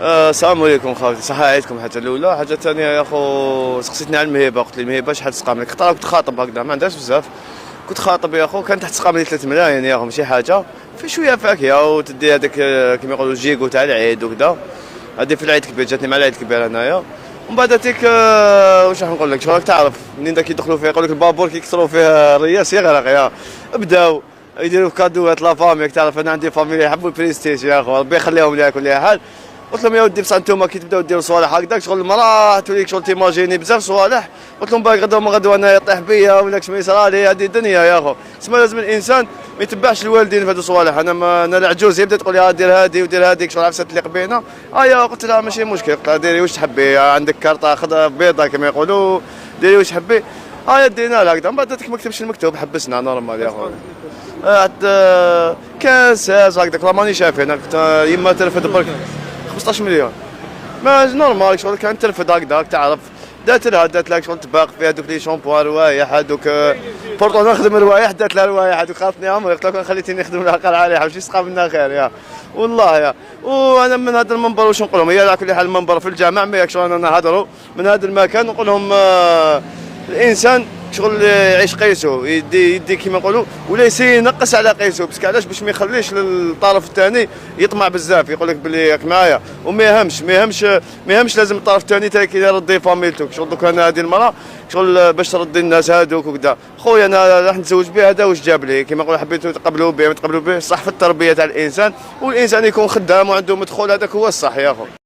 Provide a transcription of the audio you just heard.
السلام عليكم خوتي، صحة عيدكم. الحاجة الأولى. الحاجة الثانية يا خو سقسيتني على المهبة، قلت لي المهبة شحال تسقام لك؟ خطرة كنت خاطب هكذا ما عندهاش بزاف، كنت خاطب يا خو، كانت تسقام لي 3 ملايين يا خو، ماشي حاجة، في شوية فاكهة وتدي هذاك كيما يقولوا الجيكو تاع العيد وكذا. هذه في العيد الكبير، جاتني مع العيد الكبير هنايا. ومن بعد هذيك واش راح نقول لك، شو راك تعرف منين دا كيدخلوا فيه يقول لك البابور كيكسروا فيه الرياس يغرق يا بداو يديروا كادوات لا فامي. تعرف انا عندي فاميليا يحبوا البريستيج يا اخو، ربي يخليهم لي على كل حال. قلت لهم يا ودي بصح انتوما كي تبداو ديروا صوالح هكذاك شغل المراه توليك شغل تيماجيني بزاف صوالح. قلت لهم باقي غدوه ما غدوه انا يطيح بيا ولا كش ما يصرالي، هذه الدنيا يا اخو. تسمى لازم الانسان ما يتبعش الوالدين في هذو الصوالح. انا العجوز يبدا تقول لي دير هذه ودير هذيك شغل عفسه تليق بينا. يا قلت لها ماشي مشكل، قلت لها ديري واش تحبي، عندك كارطه خضراء بيضاء كما يقولوا، ديري واش تحبي. دينا لها هكذا. من بعد ما كتبش المكتوب حبسنا نورمال يا اخو. كاس هكذاك راه ماني شايف هنا. يما ترفد برك 15 مليون ما نورمال شغل، كان ترفد هكذاك تعرف. دات لها شغل تباق فيها دوك لي شامبوان روايح هذوك بورطو نخدم روايح، دات لها روايح هذوك خاطني عمري. قلت لها خليتيني نخدم لها قال عليها واش يسقى منا خير يا والله يا. وانا من هذا المنبر واش نقول لهم، هي على كل حال المنبر في الجامع ما ياك شغل انا نهضروا من هذا المكان نقول لهم الانسان شغل يعيش قيسو يدي كيما نقولوا، ولا ينقص على قيسو. باسكو علاش؟ باش ما يخليش للطرف الثاني يطمع بزاف، يقول لك بلي راك معايا وما يهمش لازم الطرف الثاني تا يرضي فاميلتك. شغل دوك انا هذه المراه شغل باش ترضي الناس هذوك وكذا. خويا انا راح نتزوج به هذا واش جاب لي كيما نقولوا، حبيتوا تقبلوا به ما تقبلوا به صح في التربيه تاع الانسان، والانسان يكون خدام وعنده مدخول، هذاك هو الصح يا اخو.